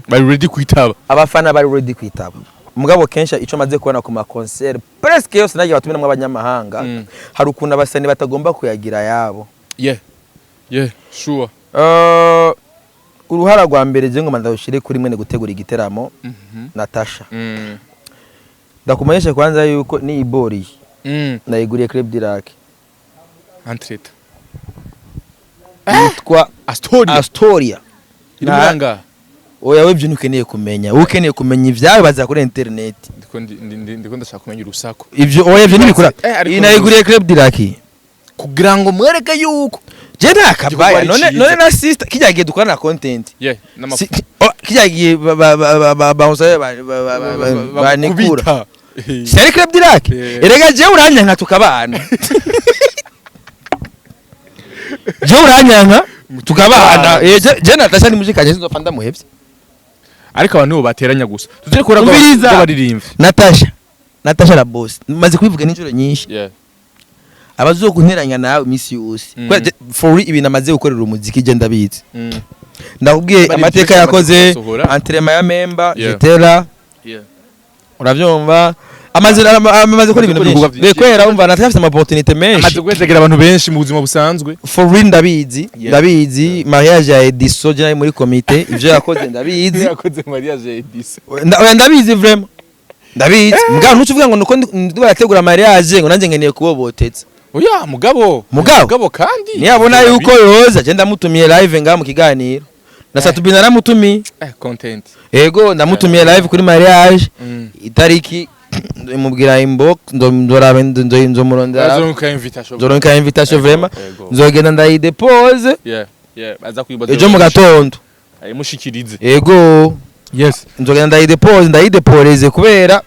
bari ready kwitaba abafana bari ready kwitaba mugabo kensha ico maze kubona ku ma concert presque yose nagiye batumira mw'abanyamahanga hari ukunda abasani batagomba kuyagira yabo sure uruhara rwa mbere je ngo mandarushire kuri mwene gutegura igiteramo Natasha ndakumenyesha kwanza yuko ni ibori nayiguriye Club Dirac Entreta yitwa Astoria iranga oya webyo nukeneye kumenya ukeneye kumenya ivyawe baza kuri internet ndiko ndashaka kumenya urusaku ivyo oya ivyo nibikura inayiguriye Club Dirac kugira ngo mwereke yuko je nakabaya none na sister kijagiye dukorana content kijagiye baunsaye banikura Seri Club Dirac erega je uranyanka tukabana je uranyanka tukabana je Natasha ni muzikanye sinzopfa ndamuhevye ariko abantu bo bateranya gusa tuzere kora baririmve Natasha la boss maze kubivuga n'injuro nyinshi abazokunteranya nawe imisi yose for ibintu amaze gukorera umuziki je ndabizi ndakubwiye amateka yakoze entraînement ya member jetera uravyumva amaze gukora ibintu byinshi bekwera umva natafite ama opportunity menshi amaze kwezegera abantu benshi mu buzima busanzwe for real ndabizi mariage ya Ediso je muri comité ivyo yakoze ndabizi yakoze mariage ya Ediso ndabizi vraiment ndabizi mugabo ntucuvuga ngo nuko ndibarategura mariage ngo nanje nkeneye kuboboteza oya mugabo kandi niyabona yuko yoza je ndamutumiye live nga mu kiganiro na Satubina naramutumiye content ego ndamutumiye live kuri mariage itariki mubwira inbox ndorabe nzomurondera nzoronka invitation vraiment nzogenda ndayidepose aza kwibaza ejo mu gatondo mushikirize ego nzogenda ndayideporeze kubera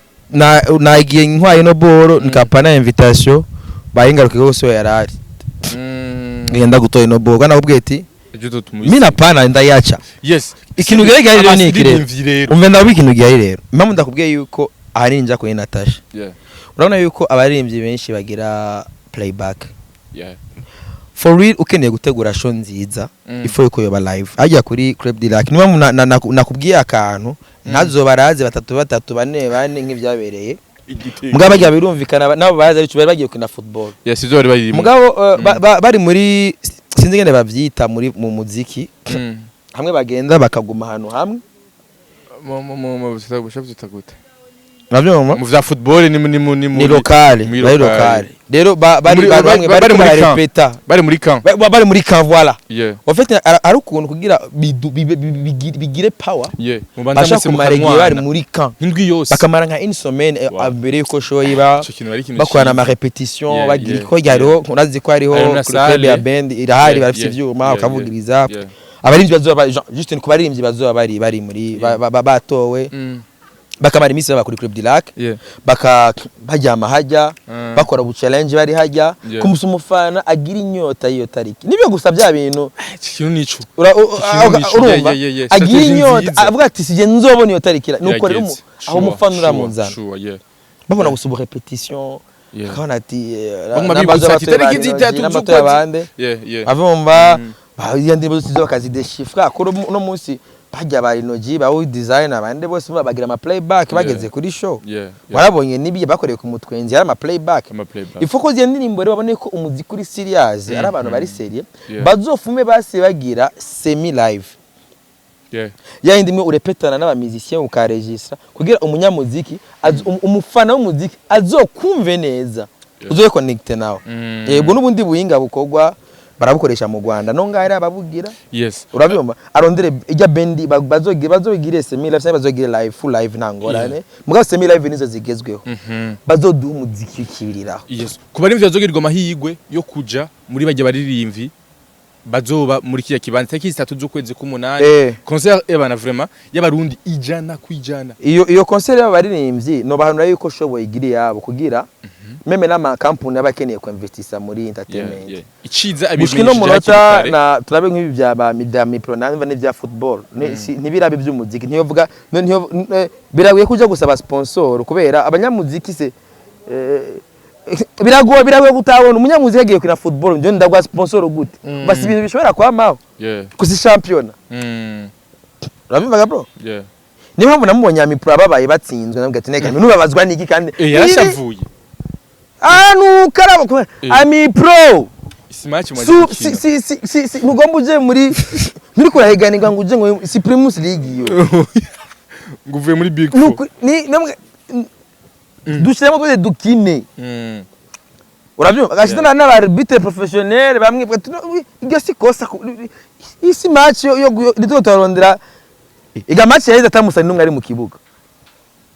nagiye ntwaye no boro nikapana invitation bayingaruke gose yarari ngenda gutoye no boro kana ubweti mina pana ndayacha ikintu gerega rero ni ikirero umve ndavuga ikintu giye rero impamvu ndakubwiye yuko arinja kuri Natasha urabona yuko abaririmbyi benshi bagira playback for real ukeneye gutegura show nziza ifo yuko yoba live ajya kuri Club Dirac niba nakubwiye akantu ntazobaraze batatu bane nk'ivyabereye mugabo bajya birumvikana nabo baraza ari bagiye kina football izori bari mugabo bari muri sinzi ngene bavyita muri mu muziki hamwe bagenda bakaguma hano hamwe mu bisabye gute Navyoma mu vya football ni locale rero bari muri repeta bari muri camp voilà en fait ari ukuntu kugira bigire power mubanza mu maregiyo bari muri camp indwi yose bakamara nka une semaine abere yuko show iba bakwana ama repetition bagira ko yariho urazi ko hariho club ya band irahari barafite ivyuma ukavugiriza abarimvyi bazoba juste ni kubarimvyi bazoba bari muri batowe bakamara imisi baba kuri Club Dirac bakajyama hajya bakora bu challenge bari hajya kumusa umufana agira inyota iyo tariki nibyo gusa bya bintu ikintu nico urumva agira inyota avuga ati sije nzobona iyo tariki nuko rero aho umufana uramunzana babona gusuba repetition akabona ati namabaza tariki zitatu z'ukwezi avumva yandi bozo zakazi deshifra ko no munsi bajya barinogi bawo designer abande bose bagira ama playback bageze kuri show warabonye nibiye bakoreye ku mutwenzi ari ama playback ifoko ziye ndirimbo rero babone ko umuziki kuri serious ari abantu bari serious bazofume base bagira semi live yindi mwe urepetana n'abamiziciens ukaregistra kugira umunyamuziki umufana w'umuziki azokumve neza uzoye connecte nawe yego nubundi buhinga bukogwa barabukoresha mu Rwanda no ngara ababugira urabyumva arondere ijya bendi bazogire semi live bazogire live full live ntangorane mugabo semi live nizo zigezweho bazoduha umuziki kibiriraho kuba n'ivyo bazogirirwa amahigwe yo kuja muri bajya baririmvi bazoba muri kiya kibanza tariki 3 z'ukwezi k'umunani concert ebana vraiment y'abarundi ijana kwijana iyo concert y'abaririmbyi no bahanura yuko shoboye igiri yabo kugira meme nama company abakeneye ko investisa muri entertainment iciza abishwe no munota na turabe nk'ibi bya midami pro nanva ne bya football ntibirabe by'umuziki ntiyovuga biraguye kuja gusaba sponsor kubera abanyamuziki se biragoye gutabona umunyamuziki yagiye kina football nje ndagwa sponsor gute basi ibintu bishobora kwamaho kusi champion urabivuga bro ni mpamvu namubonye amipro ababaye batsinzwe nabwo ati neka nubabazwa niki kandi yarashavuye karabo ami pro isimachi si ntugomba uje nuri kurahiganirwa ngo uje ngo si Primus League iyo ngo uvuye muri Big Four ni namwe dushiramo twese dukine urabyumva agashitana n'abarbitre professionnel bamwe ibyo si kosa isi match yo nditotorondera iga match yaheze atamusani numwe ari mu kibuga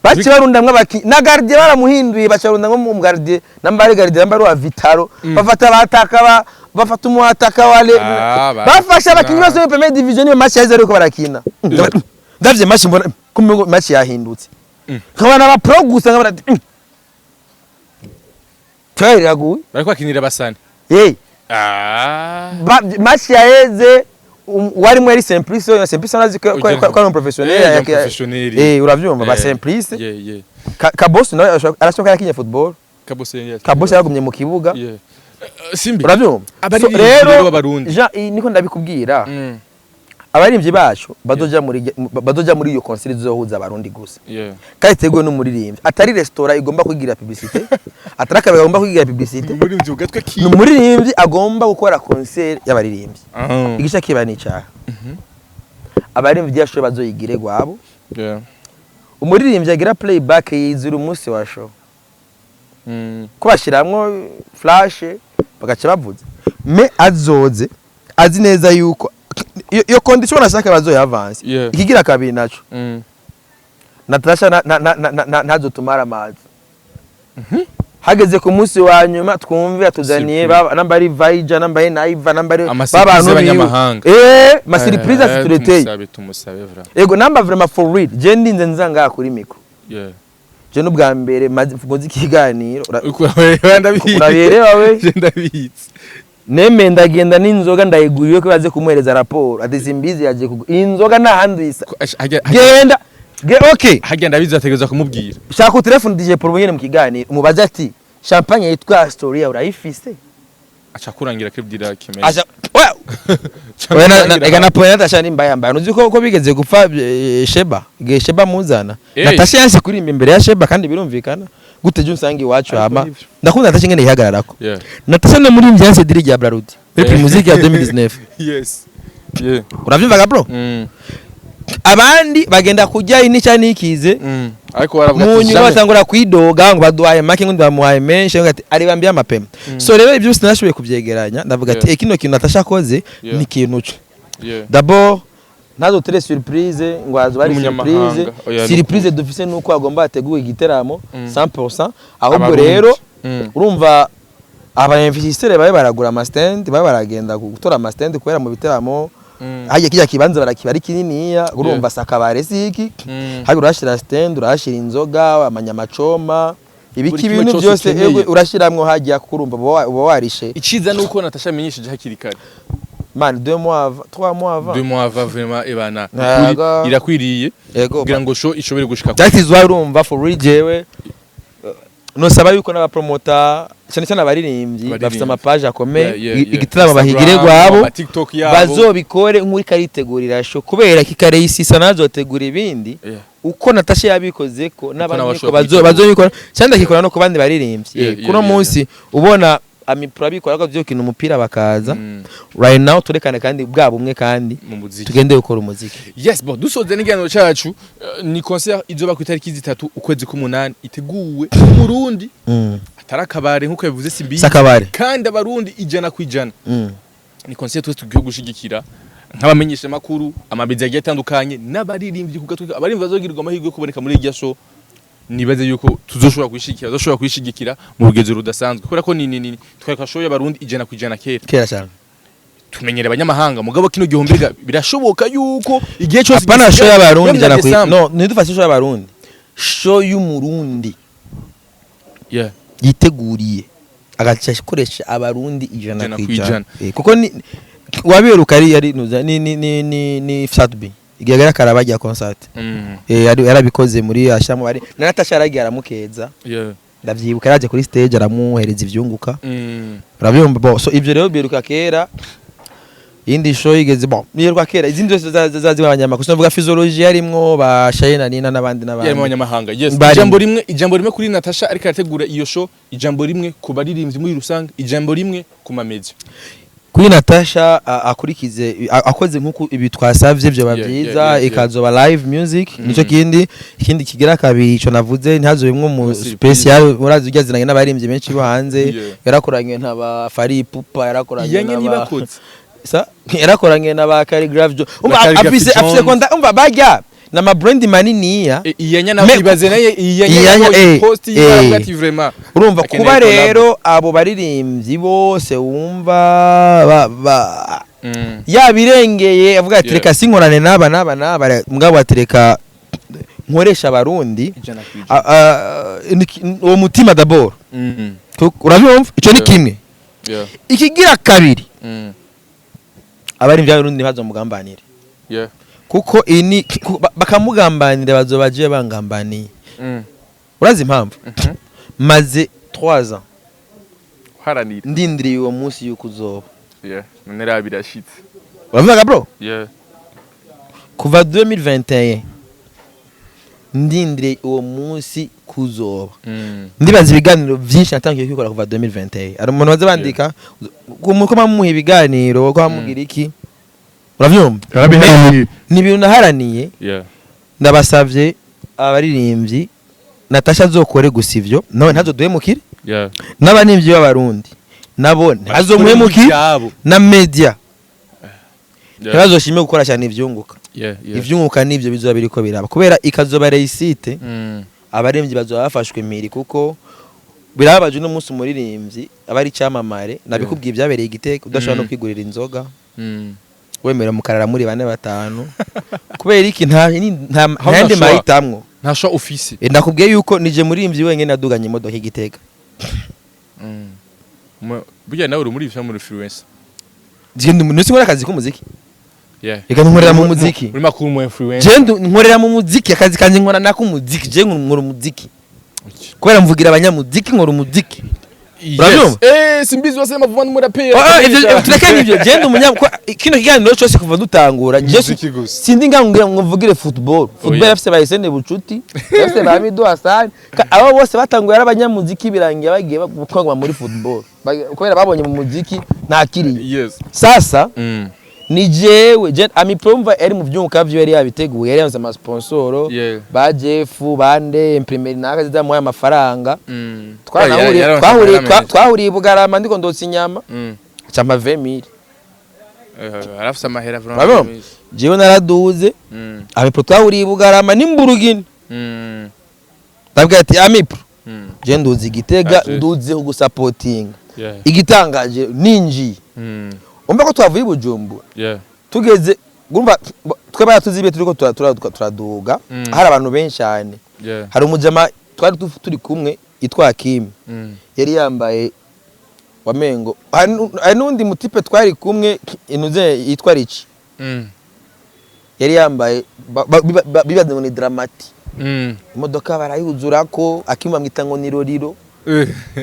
baci barundamwe abaki na gardien baramuhinduye bacarunda ngo mu gardien nambare gardien nambare wa Vitaro bafata bataka bafata umuataka wale bafasha abakinyi bose mu premier division yo match yaheze ariko barakina ndavye match mbona kumwe match yahindutse kabana ba pro gusa ngabara Tweraguye bariko akinira basani match yaheze wari mwari Simplice Simplice nazi ko ari professionnel uravyumva ba Simplice Kabos nawe arashoka yakinye football Kabos yaragumye mu kibuga Simbi uravyumva rero babarundi niko ndabikubwira abarimvye bacu badoja muri iyo concert zohuza abarundi gusa kandi tegwe n'umuririmbyi atari restaurant igomba kugira publicité atarakabe agomba kugira publicité umuririmbyi ugatwe ki n'umuririmbyi agomba gukora concert y'abaririmbyi igisha kiba ni cyaha abarimvyi yashoye bazoyigire gwabo umuririmbyi agira playback yizira umunsi wa show ko bashiramwo flash bagaca bavuze me azoze azi neza yuko iyo condition nashaka bazoya avance ikigira kabiri naco Natasha ntazotumara amazi hageze ku munsi wa nyuma twumve atuzaniye namba ari Vaija namba ari Naiva namba ari babantu b'abanyamahanga ma surprise asitureteye ego namba vraiment for real je ndinze nzanga kuri micro je n'ubwa mbere ngozi kiganiro urabirewa we je ndabitse neme ndagenda n'inzoga ndayiguriye ko baze kumuhereza raporo ati simbizi yaje inzoga nta handi isa genda okay hagenda bizategeza kumubwira shaka telefone DJ Paul nyene mu kiganiro umubaza ati champagne yitwa Astoria urayifise acha kurangira kibdira kimeze acha ega na point Natasha ni mbaya nuzi ko bigeze gupfa Sheba muzana Natasha yanse kuri imbere ya Sheba kandi birumvikana gute je unsangi iwacu hama ndakunda Natasha ngene ihagararako Natasha no muri mvyanse diri rya Brarudi Rap music ya 2019 yes uravyumvaga bro abandi bagenda kujya inica nikize ariko baravuga munyu batangura kwidoga ngo baduhaye make ngo ndamuhaye menshi ngo ati ari bambiye amapema so rero ibyo sinashoboye kubyegeranya ndavuga ati kino kintu Natasha koze ni kintu cyo d'abord nazo tele surprise ngo azo bari surprise dufise nuko agomba ateguye igiteramo 100% ahubwo rero urumva aba investisseurs babe baragura ama stand babe baragenda gutora ama stand kubera mu biteramo haje kijya kibanza barakibari kininiya urumva sakabare siki haje urashira stand urashira inzoga amanyamacoma ibiki bintu byose urashiramwe haje kurumva uba warishe iciza nuko Natasha amenyeshije hakiri kare man 2 mois 3 mois avant 2 mois avant vraiment ebana irakwiriye kugira ngo show ishobore gushika that is why urumva for real jewe no saba yuko n'aba promoter cyane abaririmbyi bafite ama page akomeye igitaramo bahigire gwabo bazobikore nk'uri karitegurira show kubera kikare isisa nazotegura ibindi uko Natasha yabikoze ko n'abandi bazobikora cyane kikora no kubandi baririmbyi kuno munsi ubona amipro abikora ko byo kintu umupira bakaza right now turekane kandi bwabo umwe kandi tugende gukora umuziki yes bo dusoze n'igano cyacu ni concert izoba ku itariki 3 ukwezi k'umunani iteguwe mu Burundi atarakabare nkuko yavuze Simbi kandi abarundi ijana kwijana ni concert twese tugiye gushigikira nk'abamenyesha makuru amabizi yagiye atandukanye n'abaririmbyi ku gatwe abarimva bazogirirwa amahirwe yo kuboneka muri irya show nibaze yuko tuzoshobora kwishigikira mu bugezo rudasanzwe kubera ko ni twareka show y'abarundi ijana kwijana kera cyane tumenyere abanyamahanga mugabo kino gihombega birashoboka yuko igihe cyose apana show y'abarundi ijana kwijana no nidufashe show y'abarundi show y'umurundi yiteguriye agakoresha abarundi ijana kwijana kuko ni wabiruka ari ni Fatbi igagara karabajya concert yarabikoze muri ashamo bari na Natasha aragiye aramukeza ndavyibuka yaje kuri stage aramuhereza ivyunguka urabyumva so ivyo rero biruka kera indi show igeze biruka kera izindi zose zazi abanyamahanga kuvuga physiology yarimwo ba Shayna Nina nabandi yarimo abanyamahanga yes ijambo rimwe kuri Natasha ariko arategura iyo show ijambo rimwe ku baririmbyi muri rusange ijambo rimwe ku mamedia kuri Natasha akurikize akoze nkuko ibi twasavye byo babyiza ikazoba live music nico ikindi kigira kabiri ico navuze ntazobimwe mu special urazi ugezeranye n'abaririmbyi benshi bo hanze yarakoranye ntaba Fari Pupa yarakoranye n'aba yarakoranye n'aba Calligraph afise konda bajya na ma brand maniniya iyanya nawe ibaze naye iyanya post y'abagati vraiment urumva kuba rero abo baririmbyi bose wumva yabirengeye avuga ati reka sinkorane n'aba mugabo atereka nkoresha abarundi uwo mutima d'abord urabyumva ico ni kimwe ikigira kabiri abaririmbyi b'abarundi bazomugambanira kuko ini bakamugambanira bazobaje bangambaniye urazi impamvu maze 3 ans haranira ndindiriye uwo munsi yuko uzoba none rabirashitse uravuga bro kuva 2021 ndindiriye uwo munsi kuzoba ndibaza ibiganiro byinshi natangiye kwikora kuva 2021 ari umuntu baze bandika ko bamuha ibiganiro ko bamugira iki uravyumva ni ibintu naharaniye ndabasavye abaririmbyi Natasha azokore gusa ivyo nawe ntazoduhemukire n'abanimvyi b'abarundi nabo ntazomuhemukire na media ntazoshime gukora cyane ivyunguka ivyunguka nivyo bizoba biriko biraba kubera ikazoba reisite abaririmbyi bazoba bafashwe miri kuko birabaje no munsi umuririmbyi abari cyamamare nabikubwiye byabereye Igitega udashobora no kwigurira inzoga wemera mukarara muri 4-5 kubera iki ntandi mahitamwo ntasho office ndakubwiye yuko nije muririmbyi wenyene naduganye imodoka Igitega burya nawe uri muri ivyo muri influencer gende munsi nkora akazi k'umuziki reka nkorera mu muziki uri makuru mu influencer gende nkorera mu muziki akazi kanje nkora nako umuziki je nkora umuziki kubera mvugira abanyamuziki nkora umuziki simbizi wase mavuma n'umuraperi tureke nivyo gende kino kiganiro cyose kuva dutangura sindi ngangira ngo mvugire football yafise bayisene bucuti yafise bamido Hassan abo bose batanguye abanyamuziki birangiye bagiye gukongwa muri football kubera babonye mu muziki ntakiriye sasa ni jewe Amipromva eri mu byunguka byo yari yabiteguye yari yanze ama sponsor ba Jeff bande imprimer nakaziza mu amafaranga twahuriye Bugarama ndiko ndotsi inyama cyamba 20000 arafisa mahera vraiment jewe naraduze Amipro twahuriye Bugarama n'imburugini tabwa ati Amipro je nduzi Igitega nduze gusupporting igitangaje ninji umva ko twavuye Bujumbura tugeze gumva twe bayatuzibe turiko turaduga hari abantu benshi cyane hari umujama twari turi kumwe itwa Kim yari yambaye wamengo hari nundi mutipe twari kumwe inuze yitwa Rich yari yambaye bibaze ngo ni Dramati imodoka barayuzurako akimba mwita ngo ni Roriro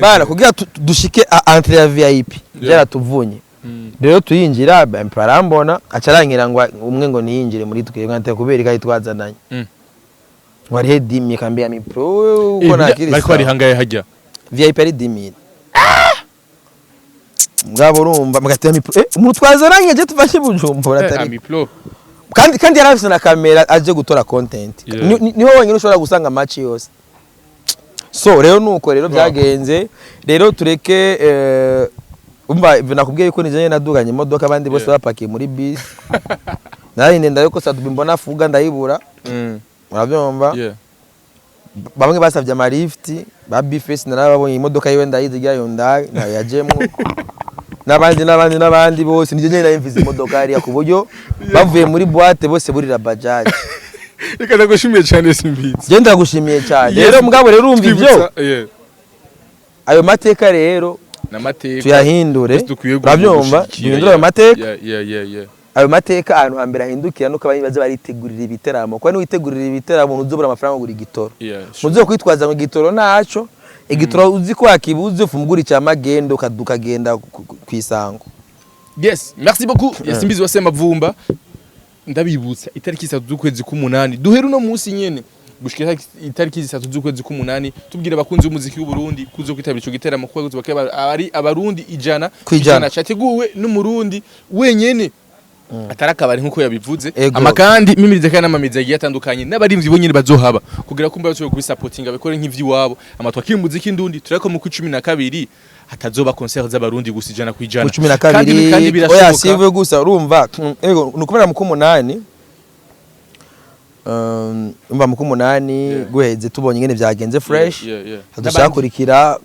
bana kugira dushike entre ya VIP byara tuvunye rero tuyinjira barambona acarangira ngo umwe ngo niyinjire muri twe ngante kubera kai twazananye wari hedimye kambi ya Mipro uko nakiri bari kwari hangaye hajya VIP ari 10000 mugabo urumva magati ya Mipro umuntu twazananye je tufashe Bujumbura atari Mipro kandi yarafise na kamera aje gutora content niho wonyine ushobora gusanga match yose so rero nuko rero byagenze rero tureke umva nakubwiye yuko nije naduganye imodoka abandi bose bapakiye muri bus nari ndenda yuko sadubimbona fuga ndayibura urabyumva bamwe basavye ama lift ba bifesi narababonye imodoka yiwe ndayize rya Hyundai na yajemwo n'abandi bose nije nyine nayimvize imodoka yari kuburyo bavuye muri boîte bose burira bajaj reka ndagushimiye cyane simbizi je ndagushimiye cyane rero mugabo rero urumva ivyo ayo mateka rero namateka tuyahindure urabyumva duhindure ayo mateka ayo mateka ahantu hambere ahindukira nuko abayibaze baritegurira ibiteramo kwa niwitegurira ibiteramo uzobura amafaranga guri gitoro muzo kwitwaza mu gitoro naco igitoro uzi ko akibuze fumugura cya magendo kadukagenda kwisango yes merci beaucoup yasimbizi wase mavumba ndabibutsa itariki 3 z'ukwezi k'umunani duheru no munsi nyene gushika itariki 3 z'ukwezi k'umunani tubwira abakunzi b'umuziki w'u Burundi kuzo kwitabira ico giteramo kuko ari abarundi ijana cyateguwe n'umurundi wenyene atarakabari nkuko yabivuze amakandi mimirize kandi n'amamizi yagiye atandukanye n'abarimvyi bonyene bazohaba kugira kumba bazo kubisupportinga bakore nk'ivy'iwabo amatwa k'imuziki ndundi turako mu 12 hatazoba concert z'abarundi gusijana kwijana kandi birashoboka oya sivuye gusa urumva nukumera mu 8 umva mu 8 guheze tubonye ingene vyagenze fresh hadushakurikira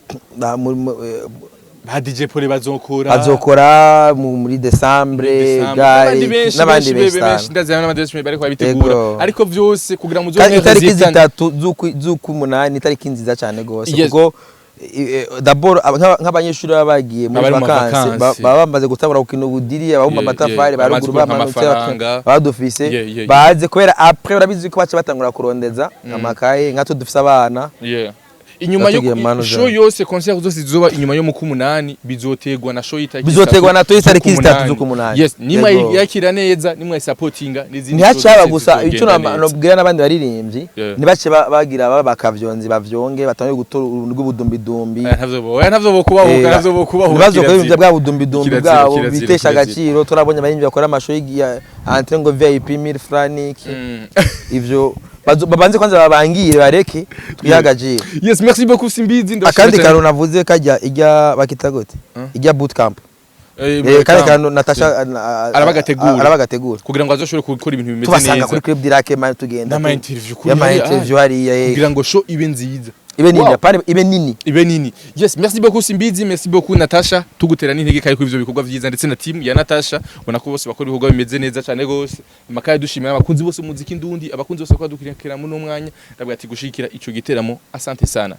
ba DJ Pole bazokora muri Decembre n'abandi benshi ndazana n'amadesme bari kwabitegura ariko vyose kugira mu zone itariki 3 z'ukumunani itariki nziza cyane gose kuko d'abord nk'abanyeshuri bagiye muri vacances baba bamaze gutabura gukina ubudiri abumba amatafari baruguru bamanutse badufise baze kubera après urabizi ko bace batangura kurondeza amakaye nka dufise abana inyuma yo show yose concert zose zizoba inyuma yo mu 8 bizotegwa na show itariki bizotegwa na itariki 3 z'ukumunani yes nimwa yakira neza nimwa supportinga n'izindi ntacaba gusa ico nabwira n'abandi baririmbyi nibace bagira bakavyonzi bavyonge batangiye gutora urw'ubudumbidumbi ntavyo bokubahuka bazo ko ibyo bwa budumbidumbi bwabo bitesha agaciro turabonye abaririmbyi bakora amashow ya entre ngo VIP 1000 francs ivyo babanze kwanza babangire bareke twihagajira yes merci beaucoup Simbizi akandi kantu navuze kajya ijya bakitagote ijya boot camp kandi kantu Natasha arabagategura kugira ngo azoshobore gukora ibintu bimeze neza tubasanga kuri Club Dirake man tugenda na interview hariya kugira ngo show ibe nziza ibe nini yes merci beaucoup Simbizi merci beaucoup Natasha tugutera n'intege kai ku ivyo bikorwa vyiza ndetse na team ya Natasha ubona ko bose bakora ibikorwa bimeze neza cyane gose amakaye dushimira abakunzi bose umuziki ndundi abakunzi bose kwa dukirikira mu no mwanya ndabwo ati gushikira ico giteramo asante sana